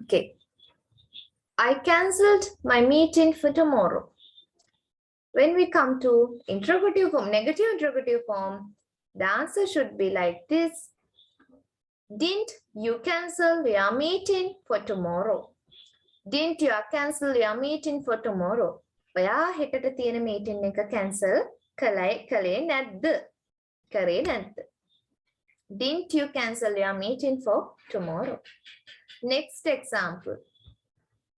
Okay. I cancelled my meeting for tomorrow. When we come to interrogative form, negative interrogative form, the answer should be like this. Didn't you cancel your meeting for tomorrow? Didn't you cancel your meeting for tomorrow? ඔයා හෙටට තියෙන meeting එක cancel කළේ නැද්ද? කරේ නැද්ද? Didn't you cancel your meeting for tomorrow? Next example.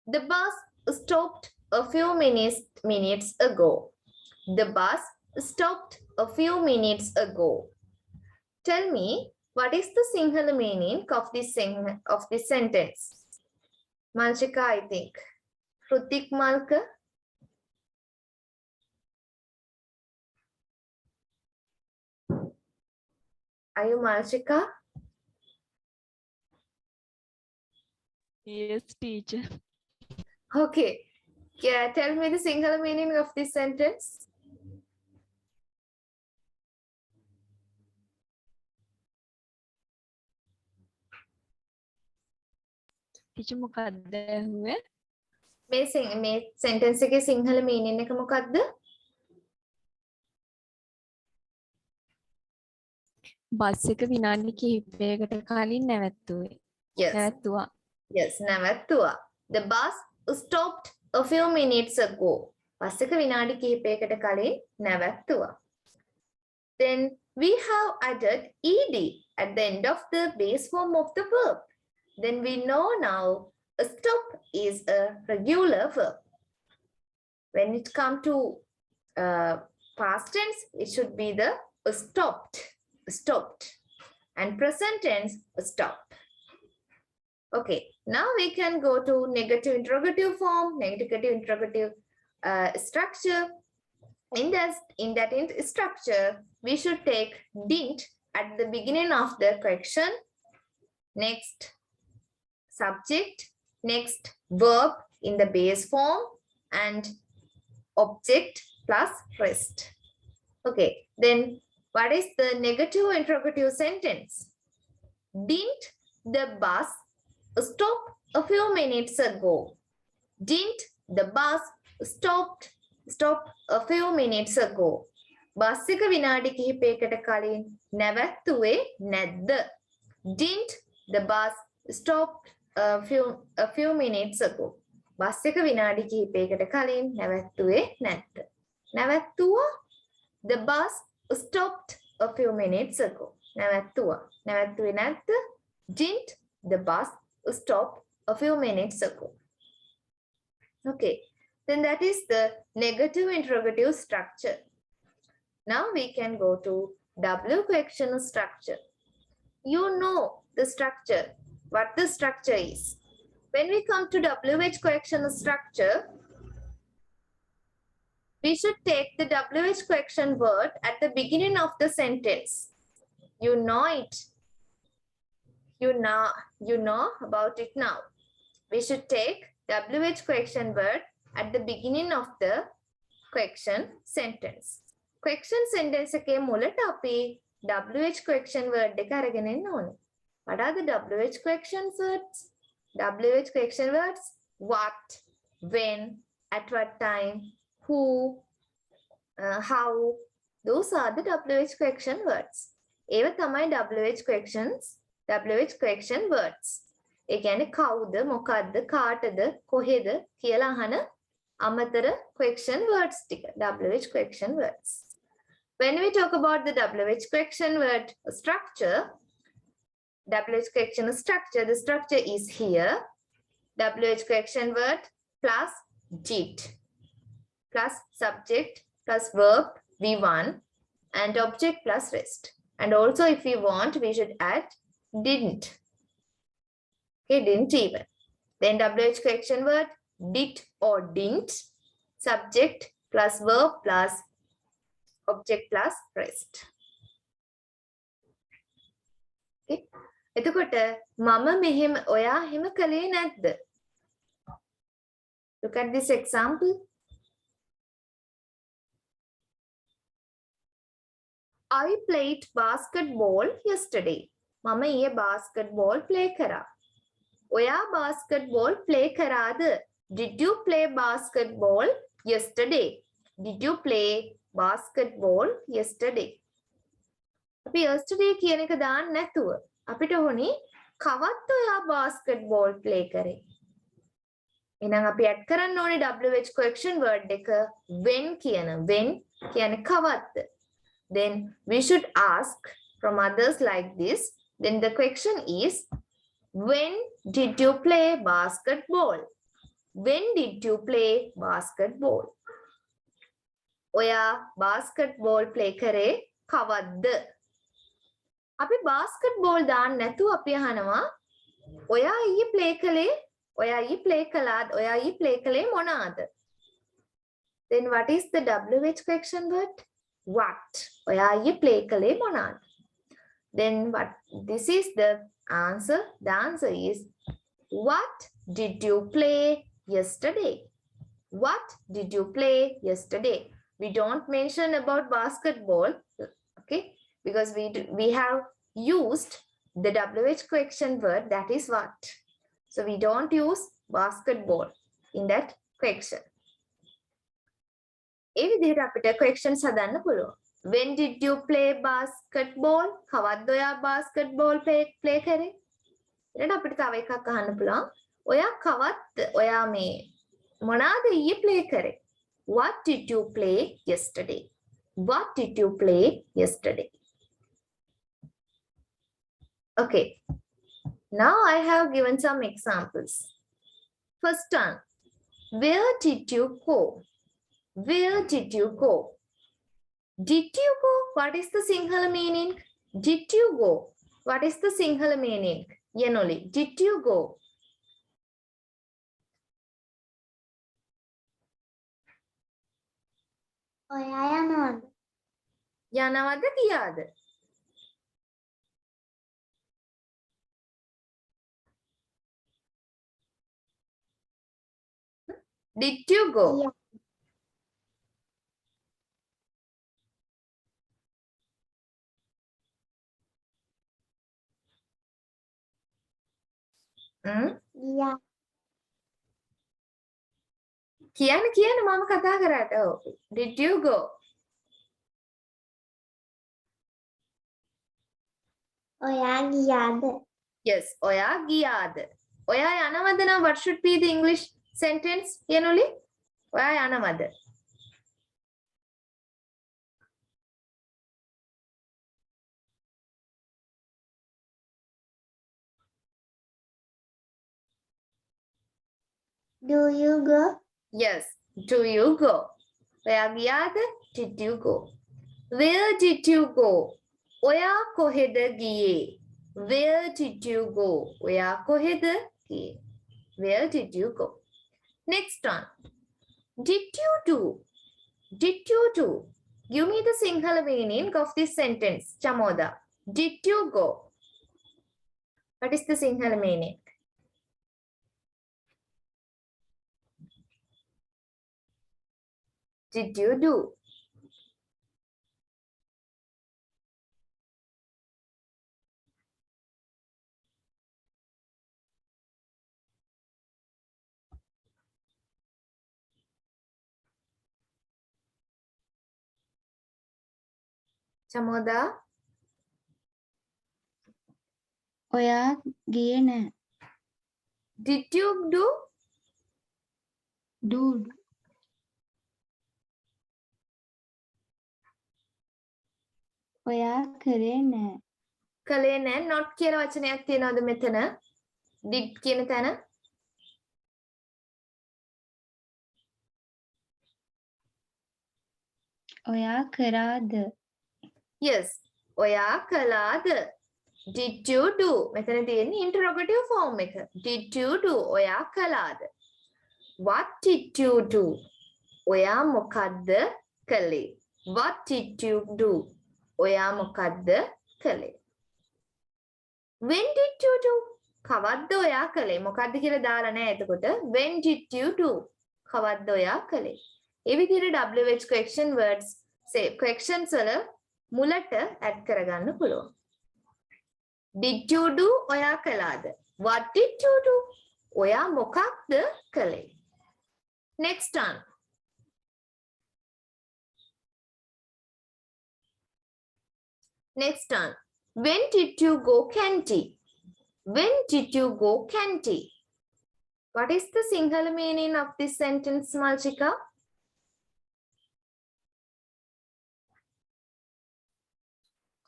The bus stopped a few minutes ago. The bus stopped a few minutes ago. Tell me, what is the Sinhala meaning of this sentence? Malchika, I think. Hrutik Malka? Are you Malchika? Yes, teacher. Okay. Yeah, tell me the Sinhala meaning of this sentence. teacher මොකක්ද ඇහුවේ? මේ sentence එකේ Sinhala meaning එක මොකක්ද? Bus එක විනාඩි කිහිපයකට කලින් නැවැත්තුවේ. Yes. නැවැත්තුවා. Yes, නැවැත්තුවා. The bus stopped a few minutes ago. Bus එක විනාඩි කිහිපයකට කලින් නැවැත්තුවා. Then we have added ed at the end of the base form of the verb. Then we know now a stop is a regular verb. When it comes to past tense, it should be the stopped, and present tense stop. Okay, now we can go to negative interrogative form, negative interrogative structure. In that structure, we should take didn't at the beginning of the question, next subject, next verb in the base form, and object plus rest. Okay, then what is the negative interrogative sentence? Didn't the bus stop a few minutes ago? Didn't the bus stop a few minutes ago? Bus එක විනාඩි කිහිපයකට කලින් නැවැත්තුවේ නැද්ද? Didn't the bus stop a few minutes ago? Bus එක විනාඩි කිහිපයකට කලින් නැවැත්තුවේ නැද්ද? නැවැත්තුවා? The bus stopped a few minutes ago. නැවැත්තුවා. නැවැත්තුවේ නැද්ද? Didn't the bus stop a few minutes ago? Okay, then that is the negative interrogative structure. Now we can go to W question structure. You know the structure, what the structure is. When we come to WH question structure, we should take the WH question word at the beginning of the sentence. You know it. You know about it now. We should take WH question word at the beginning of the question sentence. Question sentence එකේ මුලට අපි WH question word එක අරගෙන එන්න ඕනේ. What are the WH question words? WH question words: what, when, at what time, who, how. Those are the WH question words. ඒව තමයි WH question words. ඒ කියන්නේ කවුද, මොකද්ද, කාටද, කොහෙද කියලා අහන අමතර question words ටික WH question words. When we talk about the WH question word structure, WH question structure, the structure is here. WH question word plus did, plus subject, plus verb V1, and object plus rest. And also if we want, we should add didn't. Okay, didn't even. Then WH question word did or didn't, subject plus verb plus object plus rest. Okay. එතකොට මම මෙහෙම ඔයා එහෙම කළේ නැද්ද? Look at this example. I played basketball yesterday. මම ඊයේ basketball play කරා. ඔයා basketball play කරාද? Did you play basketball yesterday? Did you play basketball yesterday? අපි yesterday කියන එක දාන්න නැතුව අපිට ඕනි කවද්ද ඔයා basketball play කරේ? එහෙනම් අපි add කරන්න ඕනේ WH question word එක when කියන. when කියන්නේ කවද්ද? Then we should ask from others like this. Then the question is, when did you play basketball? When did you play basketball? ඔයා basketball play කරේ කවද්ද? අපි basketball දාන්න නැතුව අපි අහනවා ඔයා ඊයේ play කළේ ඔයා ඊයේ play කළාද? ඔයා ඊයේ play කළේ මොනවාද? Then what is the WH question word? What? ඔයා ඊයේ play කළේ මොනවාද? Then what? This is the answer. The answer is, what did you play yesterday? What did you play yesterday? We don't mention about basketball, okay? Because we have used the WH question word, that is what. So we don't use basketball in that question. ඒ විදිහට අපිට questions හදන්න පුළුවන්. When did you play basketball? කවද්ද ඔයා basketball play කරේ? ඊට අපිට තව එකක් අහන්න පුළුවන්. ඔයා කවද්ද ඔයා මේ මොනවාද ඊයේ play කරේ? What did you play yesterday? What did you play yesterday? Okay. Now I have given some examples. First one. Where did you go? Where did you go? Did you go? What is the Sinhala meaning? Did you go? What is the Sinhala meaning? Yenoli, did you go? ඔයා යනවද? යනවද ගියාද? Did you go? Yeah. ගියා. කියන්න මම කතා කරාට. Did you go? ඔයා ගියාද? Yes, ඔයා ගියාද? ඔයා යනවද නම් what should be the English sentence? Yenoli? ඔයා යනවද? Do you go? Yes, do you go? ඔයා ගියාද? Did you go? Where did you go? ඔයා කොහෙද ගියේ? Where did you go? ඔයා කොහෙද ගියේ? Where did you go? Next one. Did you do? Did you do? Give me the Sinhala meaning of this sentence, Chamoda. Did you go? What is the Sinhala meaning? Did you do? Chamoda? ඔයා ගියේ නැහැ. Did you do? Do. ඔයා කරේ නැහැ. කලේ නැහැ. not කියන වචනයක් තියෙනවද මෙතන? did කියන තැන? ඔයා කරාද? Yes. ඔයා කළාද? Did you do? මෙතන තියෙන්නේ interrogative form එක. Did you do? ඔයා කළාද? What did you do? ඔයා මොකද්ද කළේ? What did you do? ඔයා මොකද්ද කළේ? When did you do? කවද්ද ඔයා කළේ? මොකද්ද කියලා දාලා නැහැ එතකොට. When did you do? කවද්ද ඔයා කළේ? ඒ විදිහට WH question words questions වල මුලට add කරගන්න පුළුවන්. Did you do? ඔයා කළාද? What did you do? ඔයා මොකක්ද කළේ? Next one. Next one. When did you go candy? When did you go candy? What is the Sinhala meaning of this sentence, Malchika?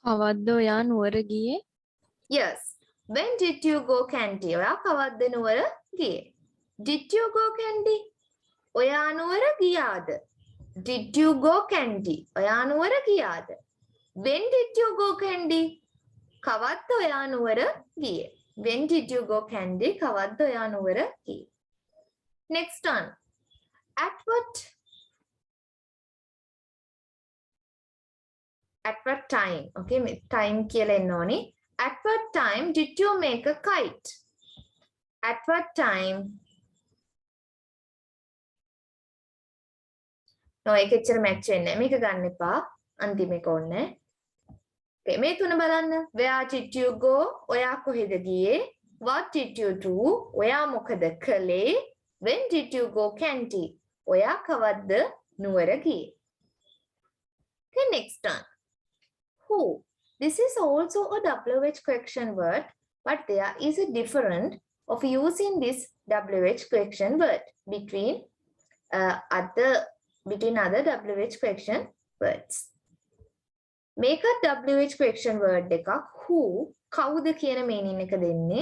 කවද්ද ඔයා නුවර ගියේ? Yes. When did you go candy? ඔයා කවද්ද නුවර ගියේ? Did you go candy? ඔයා නුවර ගියාද? Did you go candy? ඔයා නුවර ගියාද? When did you go candy? කවද්ද ඔයා නුවර ගියේ? When did you go candy? කවද්ද ඔයා නුවර ගියේ? Next one. At what time? Okay, time කියලා එන්න ඕනි. At what time did you make a kite? At what time? No, ඒක එච්චර match වෙන්නේ නැහැ. මේක ගන්න එපා. අන්තිම එක ඕනේ. Okay, මේ තුන බලන්න. Where did you go? ඔයා කොහෙද ගියේ? What did you do? ඔයා මොකද කළේ? When did you go candy? ඔයා කවද්ද නුවර ගියේ? Okay, next one. Who? This is also a WH question word, but there is a difference of using this WH question word between other WH question words. Make a WH question word එකක් who කවුද කියන meaning එක දෙන්නේ.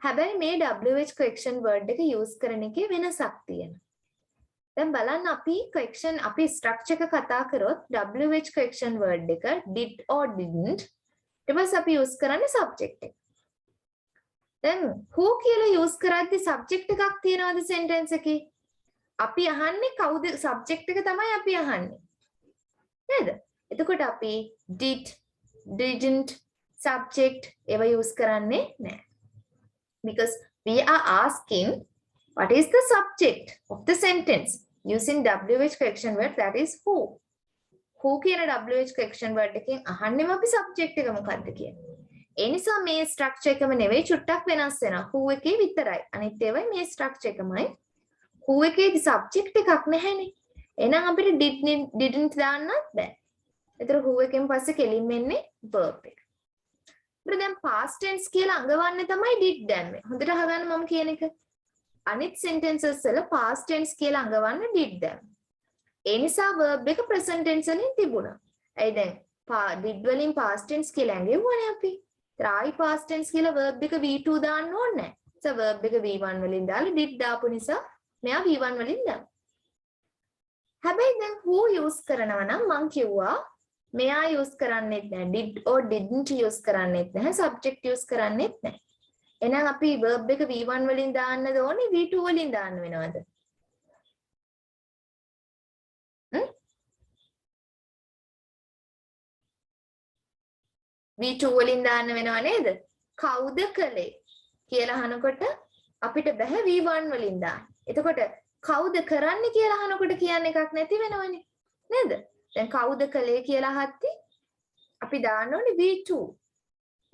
හැබැයි මේ WH question word එක use කරන එකේ වෙනසක් තියෙනවා. දැන් බලන්න අපි structure එක කතා කරොත් WH question word එක did or didn't ඊට පස්සේ අපි use කරන්නේ subject එක. දැන් who කියලා use කරද්දි subject එකක් තියනවාද sentence එකේ? අපි අහන්නේ කවුද subject එක තමයි අපි අහන්නේ. නේද? එතකොට අපි did, didn't, subject ඒවා use කරන්නේ නැහැ. Because we are asking what is the subject of the sentence using WH question word, that is who. Who කියන WH question word එකෙන් අහන්නෙම අපි subject එක මොකක්ද කියන්නේ. ඒ නිසා මේ structure එකම නෙවෙයි චුට්ටක් වෙනස් වෙනවා. who එකේ විතරයි. අනිත් ඒවායි මේ structure එකමයි. who එකේදී subject එකක් නැහැනේ. එහෙනම් අපිට didn't දාන්නත් බෑ. ඒතර who එකෙන් පස්සේ කෙලින්ම එන්නේ verb එක. අපිට දැන් past tense කියලා අඟවන්නේ තමයි did දැම්මේ. හොඳට අහගන්න මම කියන එක. අනිත් sentences වල past tense කියලා අඟවන්න did දැම්මේ. ඒ නිසා verb එක present tense වලින් තිබුණා. ඇයි දැන් did වලින් past tense කියලා ඇඟෙව්වනේ අපි. ඒතර ආයි past tense කියලා verb එක V2 දාන්න ඕනේ නැහැ. so verb එක V1 වලින් දාලා did දාපු නිසා මෙයා V1 වලින් දානවා. හැබැයි දැන් who use කරනවා නම් මං කිව්වා මෙයා use කරන්නේත් නැහැ. did or didn't use කරන්නේත් නැහැ. subject use කරන්නේත් නැහැ. එහෙනම් අපි verb එක V1 වලින් දාන්නද ඕනේ V2 වලින් දාන්න වෙනවද? V2 වලින් දාන්න වෙනව නේද? කවුද කළේ කියලා අහනකොට අපිට බෑ V1 වලින් දාන්න. එතකොට කවුද කරන්නේ කියලා අහනකොට කියන්නේ එකක් නැති වෙනවනේ. නේද? දැන් කවුද කළේ කියලා අහද්දි අපි දාන්න ඕනේ V2.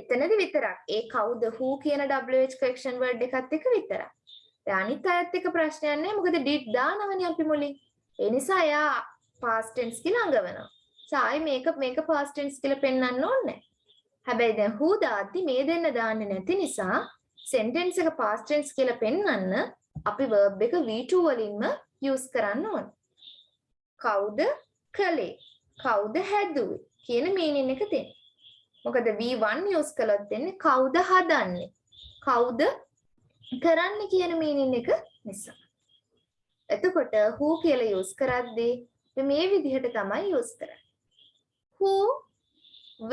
එතනදි විතරක්. ඒ කවුද who කියන WH question word එකත් එක විතරක්. දැන් අනිත් අයත් එක ප්‍රශ්නයක් නැහැ. මොකද did දානවනේ අපි මුලින්. ඒ නිසා එයා past tense කියලා අඟවනවා. සායි මේක past tense කියලා පෙන්වන්න ඕනේ. හැබැයි දැන් who දාද්දි මේ දෙන්න දාන්නේ නැති නිසා sentence එක past tense කියලා පෙන්වන්න අපි verb එක V2 වලින්ම use කරන්න ඕනේ. කවුද කළේ? කවුද හැදුවේ? කියන meaning එක දෙන්න. මොකද V1 use කළොත් දෙන්නේ කවුද හදන්නේ? කවුද කරන්නේ කියන meaning එක නිසා. එතකොට who කියලා use කරද්දී මේ විදිහට තමයි use කරන්නේ. Who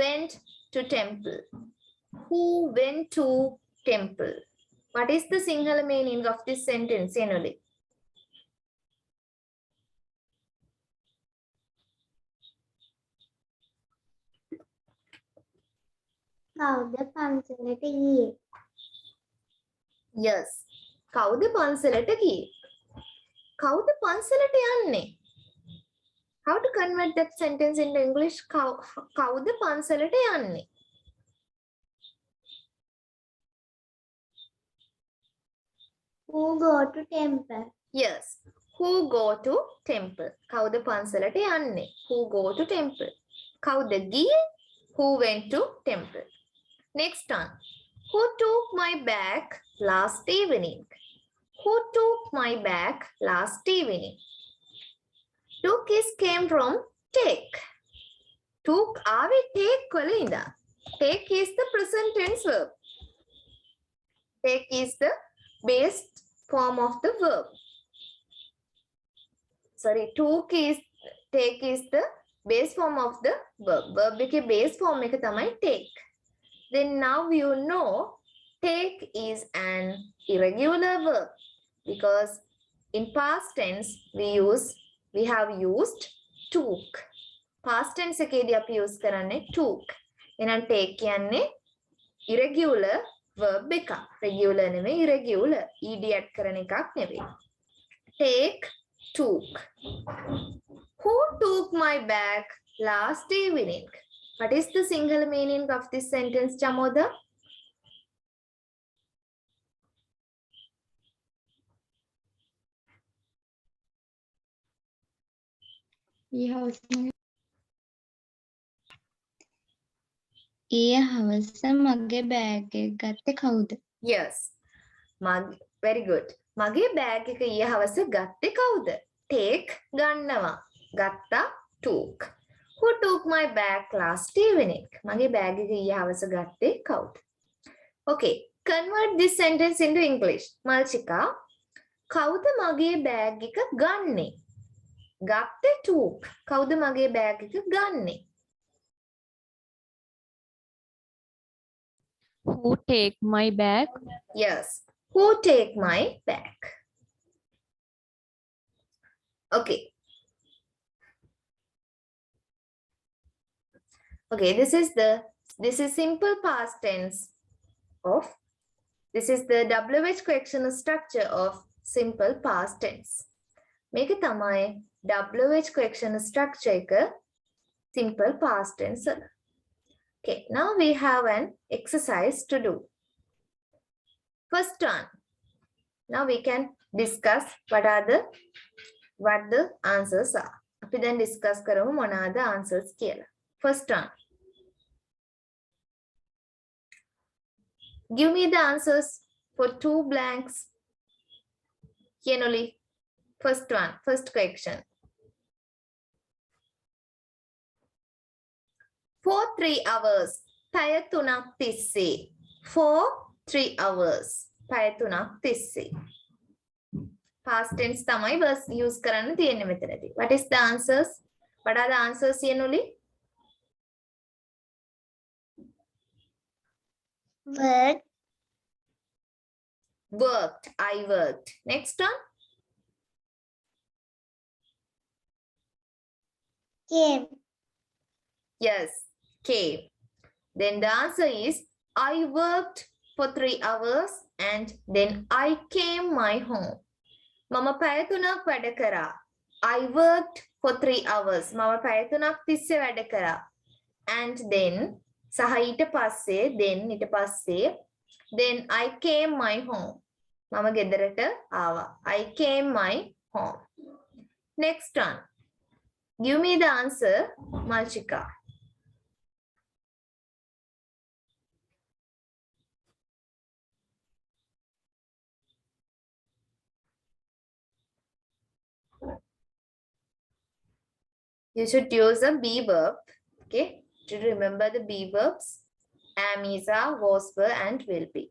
went to temple? Who went to temple? What is the Sinhala meaning of this sentence, Enuli? කවුද පන්සලට ගියේ? Yes. කවුද පන්සලට ගියේ? කවුද පන්සලට යන්නේ? How to convert that sentence into English? කවුද පන්සලට යන්නේ? Who go to temple? Yes. Who go to temple? කවුද පන්සලට යන්නේ? Who go to temple? කවුද ගියේ? Who went to temple? Next one. Who took my bag last evening? Who took my bag last evening? Took is came from take. Took ආවේ take වල ඉඳන්. Take is the present tense verb. Take is the base form of the verb. Sorry, take is the base form of the verb. Verb එකේ base form එක තමයි take. Then now you know take is an irregular verb because in past tense we have used took. Past tense එකේදී අපි use කරන්නේ took. එහෙනම් take කියන්නේ irregular verb එකක්. Regular නෙමෙයි irregular. ed add කරන එකක් නෙවෙයි. Take, took. Who took my bag last evening? What is the single meaning of this sentence, Chamoda? ඊය හවස මගේ බෑග් එක ගත්තේ කවුද? Yes. Very good. මගේ බෑග් එක ඊයේ හවස ගත්තේ කවුද? Take ගන්නවා. ගත්තා took. Who took my bag last evening? මගේ බෑග් එක ඊයේ හවස ගත්තේ කවුද? Okay. Convert this sentence into English. Malchika. කවුද මගේ බෑග් එක ගන්නෙ? ගත්තේ took. කවුද මගේ බෑග් එක ගන්නෙ? Who take my bag? Yes. Who take my bag? Okay. Okay, this is simple past tense of, this is the WH correctional structure of simple past tense. මේක තමයි WH correctional structure එක simple past tense. Okay, now we have an exercise to do. First one. Now we can discuss what the answers are. අපි දැන් discuss කරමු මොනවාද answers කියලා. First one. Give me the answers for 2 blanks. Yenoli. First one, first question. For 3 hours. පැය 3ක් තිස්සේ. For 3 hours. පැය 3ක් තිස්සේ. Past tense තමයි verb use කරන්න තියෙන්නේ මෙතනදී. What is the answers? What are the answers, Yenoli? Work. Worked. I worked. Next one. Came. Yes. Came. Then the answer is I worked for 3 hours and then I came my home. Mama පැය 3ක් වැඩ කරා. I worked for 3 hours. මම පැය 3ක් තිස්සේ වැඩ කරා. And then සහ ඊට පස්සේ then I came my home. මම ගෙදරට ආවා. I came my home. Next one. Give me the answer, Malchika. You should use a be verb. Okay. To remember the be verbs. Am, is, are, was, were, and will be.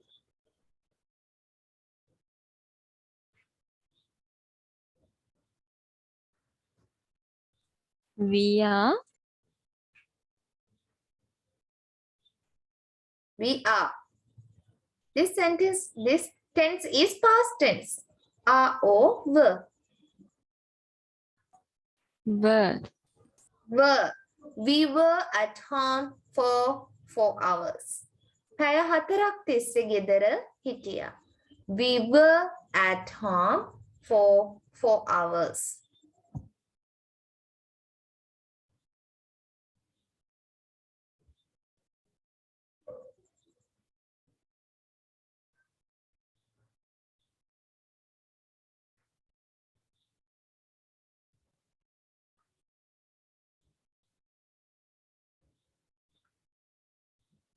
We are. We are. This tense is past tense. Are or were. Were. Were. We were at home for 4 hours. පැය 4ක් තිස්සේ ගෙදර හිටියා. We were at home for 4 hours.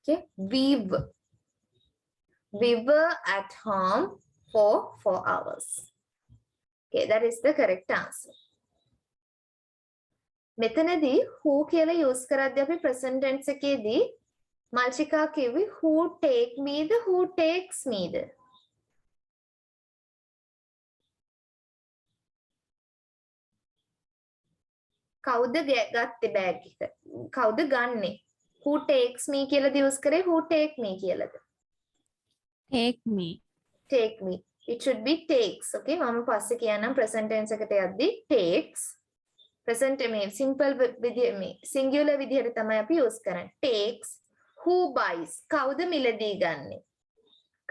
Okay, weave. We were at home for 4 hours. Okay, that is the correct answer. මෙතනදී who කියලා use කරද්දී අපි present tense එකේදී මල්චිකා කිව්වේ who take meද who takes meද? කවුද ගත්තේ බෑග් එක? කවුද ගන්නෙ? Who takes me කියලාද use කරේ who take me කියලාද? take me. Take me. It should be takes. Okay, මම පස්සේ කියන්නම් present tense එකට යද්දී takes. Present me simple විදිය මේ singular විදියට තමයි අපි use කරන්නේ. Takes. Who buys? කවුද මිලදී ගන්නෙ?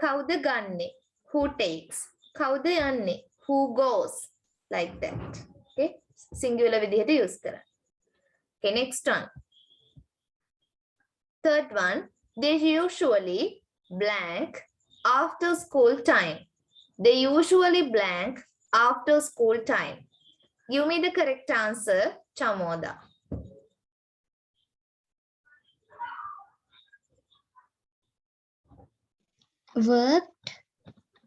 කවුද ගන්නෙ? Who takes? කවුද යන්නේ? Who goes? Like that. Okay, singular විදියට use කරන්න. Okay, next one. Third one, they usually blank after school time. They usually blank after school time. Give me the correct answer, Chamoda. worked,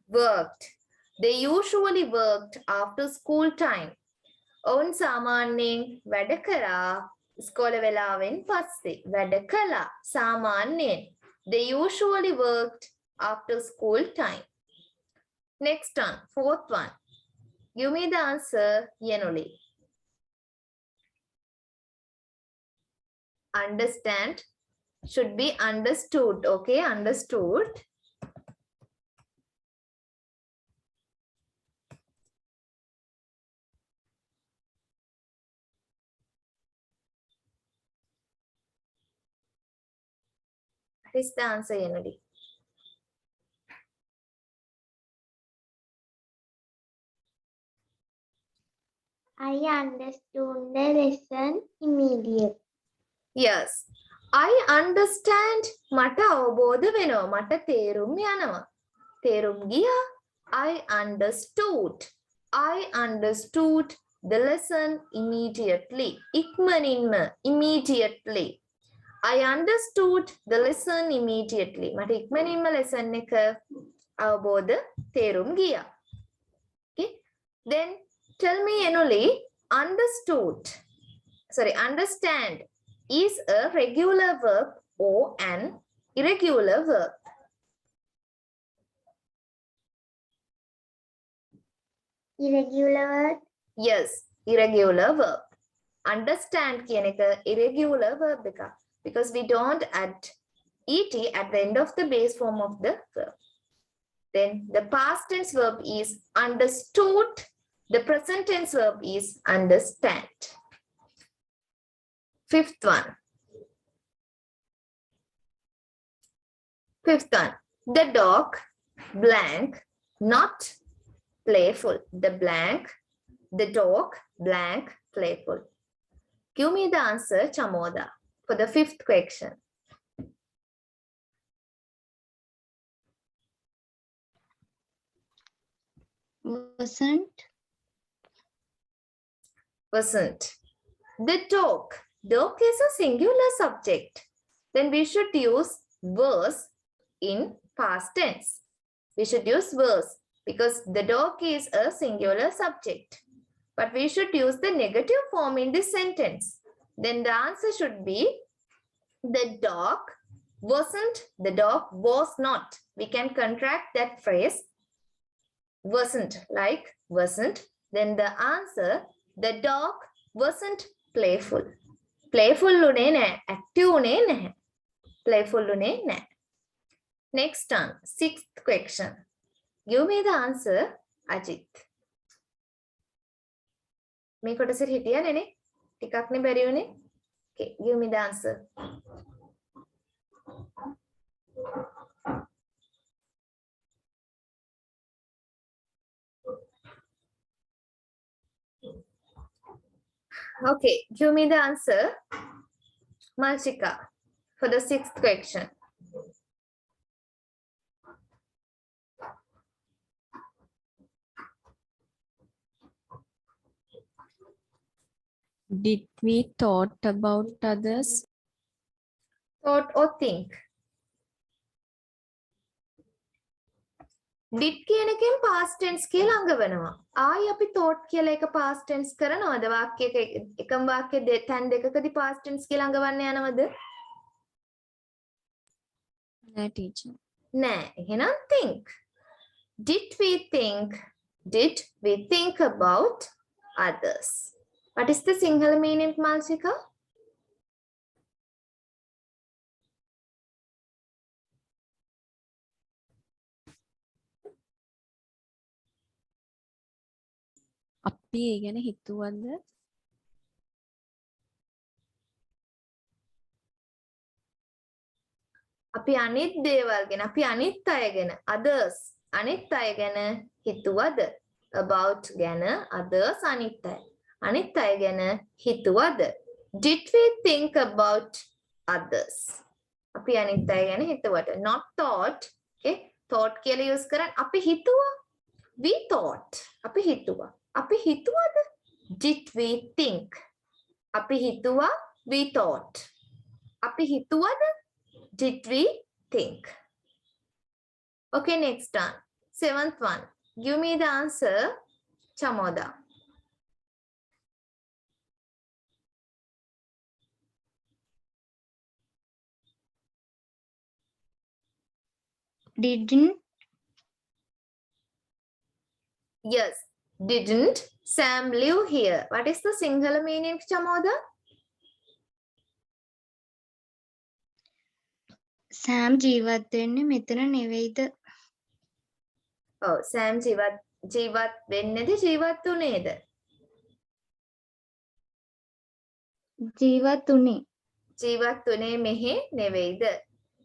Worked. They usually worked after school time. ඔවුන් සාමාන්‍යයෙන් වැඩ කරා ඉස්කෝල වෙලාවෙන් පස්සේ. වැඩ කළා සාමාන්‍යයෙන්. They usually worked after school time. Next one, fourth one. Give me the answer, Yenuli. Understand should be understood. Okay, understood. What is the answer, Yenuli? I understood the lesson immediately. Yes. I understand. මට අවබෝධ වෙනවා. මට තේරුම් යනවා. තේරුම් ගියා. I understood. I understood the lesson immediately. ඉක්මනින්ම immediately. I understood the lesson immediately. මට ඉක්මනින්ම lesson එක අවබෝධ තේරුම් ගියා. Okay. Then tell me, Enuli, understand is a regular verb or an irregular verb? Irregular word. Yes, irregular verb. Understand කියන එක irregular verb එකක්. Because we don't add et at the end of the base form of the verb. Then the past tense verb is understood. The present tense verb is understand. Fifth one. The dog blank not playful. The dog blank playful. Give me the answer, Chamoda, for the fifth question. wasn't, The dog is a singular subject. Then we should use was in past tense. We should use was because the dog is a singular subject. But we should use the negative form in this sentence. Then the answer should be the dog wasn't, the dog was not. We can contract that phrase wasn't, like wasn't. Then the answer, the dog wasn't playful. Playful une naha, active une naha. Playful une naha. Next one, sixth question. Give me the answer, Ajit. මේ කොටසෙ හිටියා නේ? ටිකක් නේ බැරි උනේ. Okay, give me the answer. Okay, give me the answer, Malchika, for the sixth question. Did we thought about others? Thought or think? did කියන එකෙන් past tense කියලා අඟවනවා. ආයි අපි thought කියලා එක past tense කරනවද? වාක්‍යයක එකම වාක්‍ය තැන් දෙකකදී past tense කියලා අඟවන්න යනවද? නෑ ටීචර්. නෑ. එහෙනම් think. Did we think about others? What is the Sinhala meaning, Malsika? අපි ඒ ගැන හිතුවද? අපි අනිත් දේවල් ගැන අපි අනිත් අය ගැන others අනිත් අය ගැන හිතුවද? About ගැන others අනිත් අය ගැන හිතුවද? Did we think about others? අපි අනිත් අය ගැන හිතුවද? Not thought. Okay, thought කියලා use කරන් අපි හිතුවා. We thought. අපි හිතුවා. අපි හිතුවද? Did we think? අපි හිතුවා. We thought. අපි හිතුවද? Did we think? Okay, next one. 7th one. Give me the answer, Chamoda. Didn't. Yes, didn't Sam live here? What is the Sinhala meaning, Chamoda? Sam ජීවත් වෙන්නේ මෙතන නෙවෙයිද? Oh, Sam ජීවත් වෙන්නේද ජීවත් උනේද? ජීවත් උනේ. ජීවත් උනේ මෙහෙ නෙවෙයිද?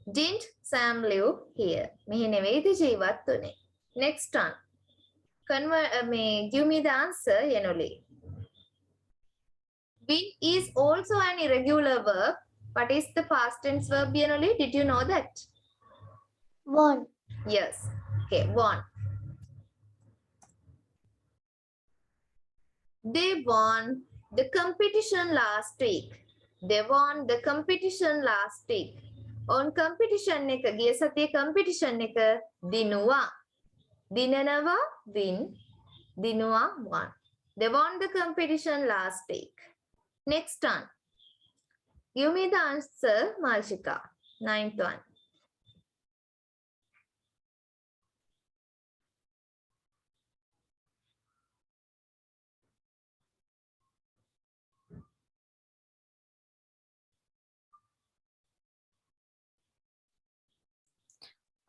Didn't Sam live here? මෙහෙ නෙවෙයිද ජීවත් උනේ? Next one. Give me the answer, Yenoli. Been is also an irregular verb. What is the past tense verb, Yenoli? Did you know that? won, Yes. Okay, won. They won the competition last week. They won the competition last week. On competition එක ගිය සතියේ competition එක දිනුවා. දිනනවා win. දිනුවා won. They won the competition last week. Next one. Give me the answer, Malshika. 9th one.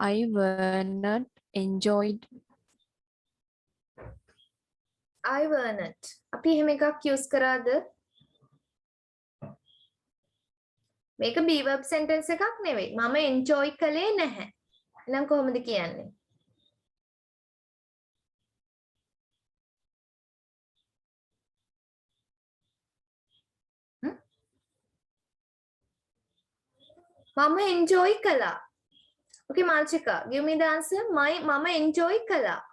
I were not enjoyed. I were not. අපි එහෙම එකක් use කරාද? මේක be verb sentence එකක් නෙවෙයි. මම enjoy කළේ නැහැ. එහෙනම් කොහොමද කියන්නේ? මම enjoy කළා. Okay, Malchika, give me the answer. Mama enjoy kala.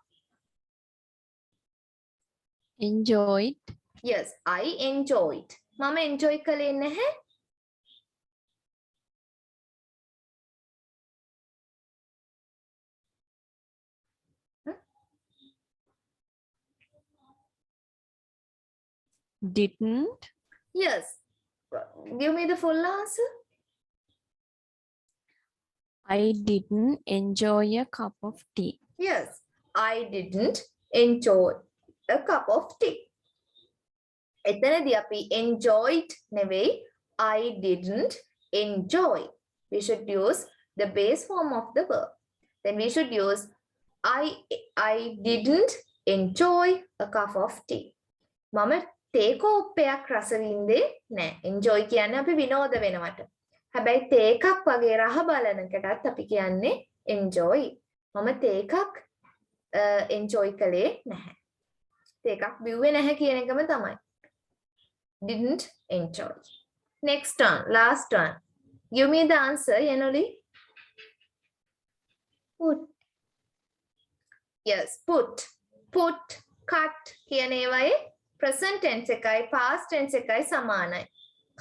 Enjoyed. Yes, I enjoyed. Mama enjoy kale nahe? Didn't. Yes. Give me the full answer. I didn't enjoy a cup of tea. Yes, I didn't enjoy a cup of tea. එතනදී අපි enjoyed නෙවෙයි, I didn't enjoy. We should use the base form of the verb. Then we should use I didn't enjoy a cup of tea. මම තේ කෝප්පයක් රස වින්දේ නැහැ. enjoy කියන්නේ අපි විනෝද වෙනවට. හැබැයි තේ එකක් වගේ රහ බලනකටත් අපි කියන්නේ enjoy. මම තේ එකක් enjoy කළේ නැහැ. තේ එකක් බිව්වේ නැහැ කියන එකම තමයි. Didn't enjoy. Next one, last one. Give me the answer, Yenoli. put, Yes, put, cut කියන ඒවායේ present tense එකයි past tense එකයි සමානයි.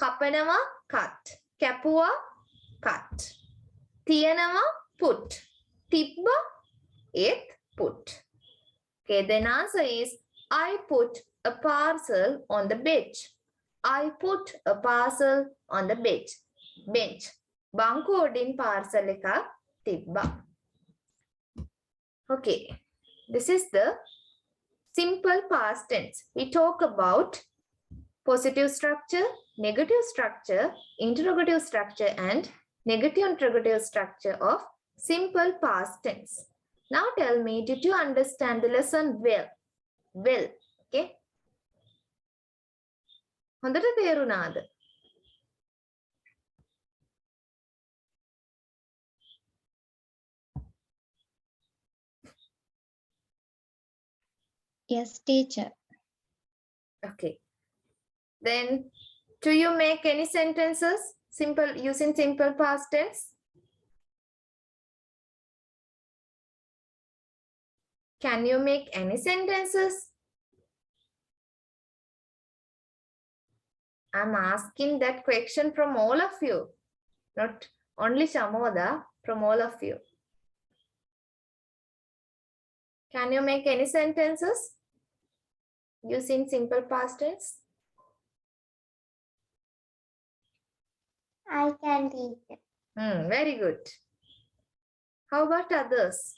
කපනවා cut. කැපුවා cut. තියනවා put. තිබ්බා ඒත් put. Okay, then answer is I put a parcel on the bench. I put a parcel on the bench. Bench. Bangkodin parcel ekak tibba. Okay, this is the simple past tense. We talk about positive structure, negative structure, interrogative structure, and negative interrogative structure of simple past tense. Now tell me, did you understand the lesson well? Well, okay? හොඳට තේරුණාද? Yes, teacher. Okay. Then, do you make any sentences simple using simple past tense? Can you make any sentences? I'm asking that question from all of you, not only Shamoda, from all of you. Can you make any sentences using simple past tense? I can teach it. Very good. How about others?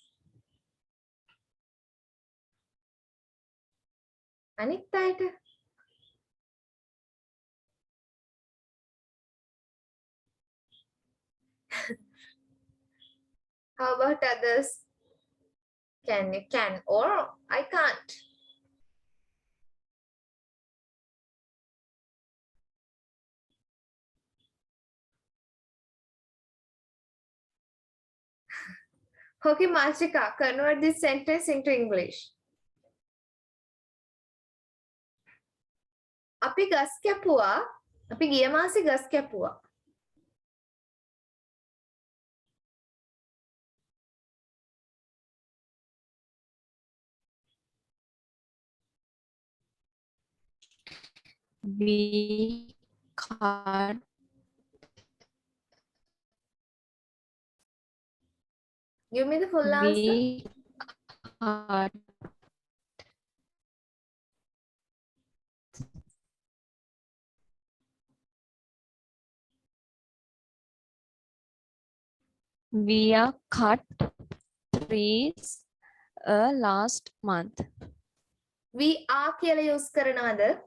අනිත් අයට? How about others? Can you can or I can't? Okay, Mashika, convert this sentence into English. අපි ගස් කැපුවා. අපි ගිය මාසේ ගස් කැපුවා. We cut Give me the full answer. we cut we are cut trees last month. We are කියලා use කරනවද?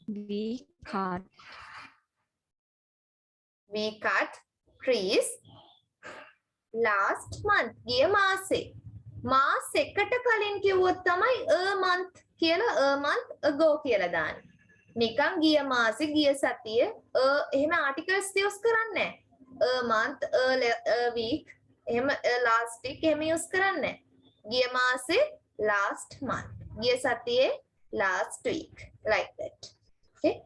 We cut We cut trees last month. ගිය මාසේ. මාස එකට කලින් කිව්වොත් තමයි a month කියලා a month ago කියලා දාන්නේ. නිකන් ගිය මාසේ ගිය සතියේ එහෙම articles use කරන්නේ නැහැ. A month, a week, එහෙම last week එහෙම use කරන්නේ නැහැ. ගිය මාසේ last month. ගිය සතියේ last week, like that. Okay?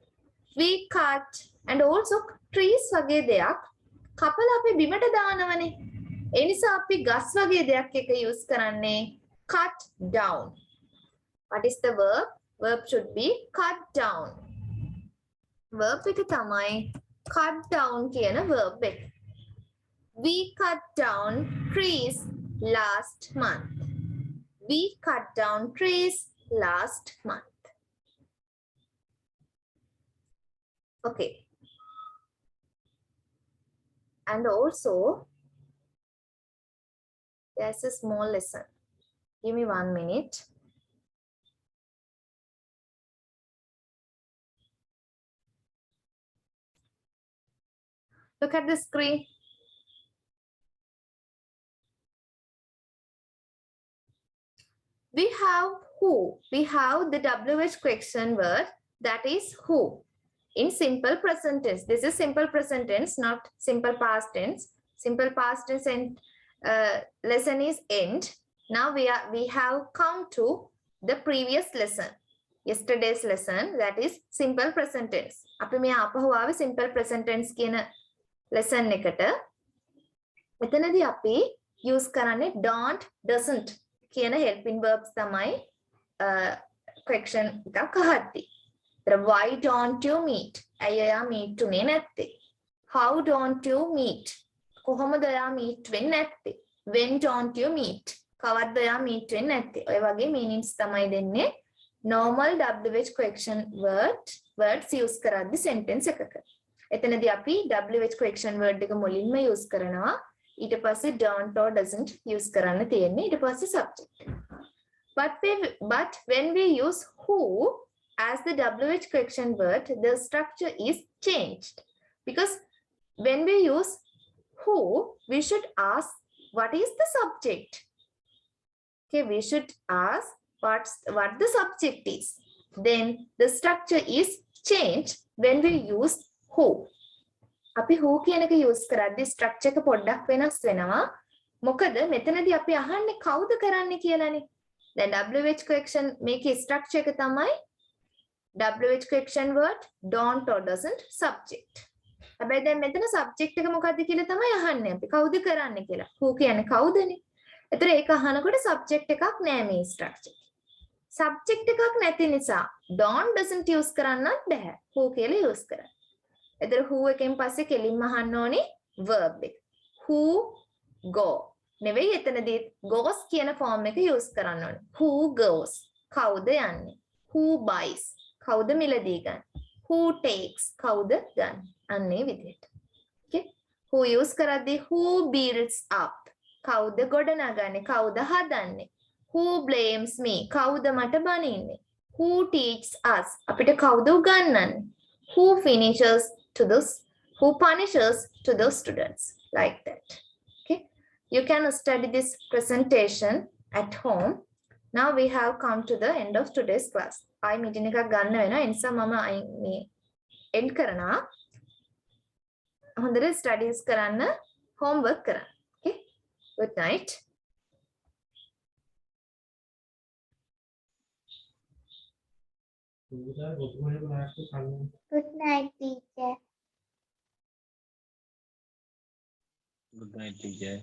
We cut and also trees වගේ දෙයක් කපලා අපි බිමට දානවනේ. ඒ නිසා අපි ගස් වගේ දෙයක් එක use කරන්නේ cut down. What is the verb? Verb should be cut down. Verb එක තමයි cut down කියන verb එක. We cut down trees last month. We cut down trees last month. Okay. And also, there's a small lesson. Give me 1 minute. Look at the screen. We have who. We have the WH question word, that is who. In simple present tense. This is simple present tense, not simple past tense. Simple past tense and lesson is end. Now we have come to the previous lesson. Yesterday's lesson, that is simple present tense. අපි මේ ආපහු ආවේ simple present tense කියන lesson එකට. මෙතනදී අපි use කරන්නේ don't, doesn't කියන helping verbs තමයි question එකක් අහද්දී. Why don't you meet? අයියා meet උනේ නැත්තේ. How don't you meet? කොහොමද ඔයා meet වෙන්නේ නැත්තේ? When don't you meet? කවද්ද ඔයා meet වෙන්නේ නැත්තේ? ඔය වගේ meanings තමයි දෙන්නේ normal WH correction words use කරද්දි sentence එකක. එතනදී අපි WH correction word එක මුලින්ම use කරනවා. ඊට පස්සේ don't or doesn't use කරන්න තියෙන්නේ. ඊට පස්සේ subject. But when we use who as the WH correction word, the structure is changed. Because when we use who, we should ask what is the subject. Okay, we should ask what the subject is. Then the structure is changed when we use who. අපි who කියන එක use කරද්දී structure එක පොඩ්ඩක් වෙනස් වෙනවා. මොකද මෙතනදී අපි අහන්නේ කවුද කරන්නේ කියලානේ. දැන් WH correction මේකේ structure එක තමයි WH correction word don't or doesn't subject. හැබැයි දැන් මෙතන subject එක මොකද්ද කියලා තමයි අහන්නේ අපි. කවුද කරන්නේ කියලා. who කියන්නේ කවුදනේ. ඒතර ඒක අහනකොට subject එකක් නෑ මේ structure. subject එකක් නැති නිසා don't doesn't use කරන්නත් බෑ. who කියලා use කරන්න. එතන who එකෙන් පස්සේ කෙලින්ම අහන්න ඕනේ verb එක. who go. නෙවෙයි එතනදී goes කියන form එක use කරන්න ඕනේ. who goes. කවුද යන්නේ? who buys. කවුද මිලදී ගන්න? who takes. කවුද ගන්න? අන්නේ විදිහට. okay? who use කරද්දී who builds up. කවුද ගොඩනගන්නේ? කවුද හදන්නේ? who blames me. කවුද මට බනින්නේ? who teaches us. අපිට කවුද උගන්වන්නේ? who punishes to the students, like that. Okay, you can study this presentation at home. Now we have come to the end of today's class. I meeting එකක් ගන්න වෙනවා. ඒ නිසා මම මේ end කරනවා. හොඳට studies කරන්න, homework කරන්න. Okay, good night. Good night, teacher. Good night, teacher.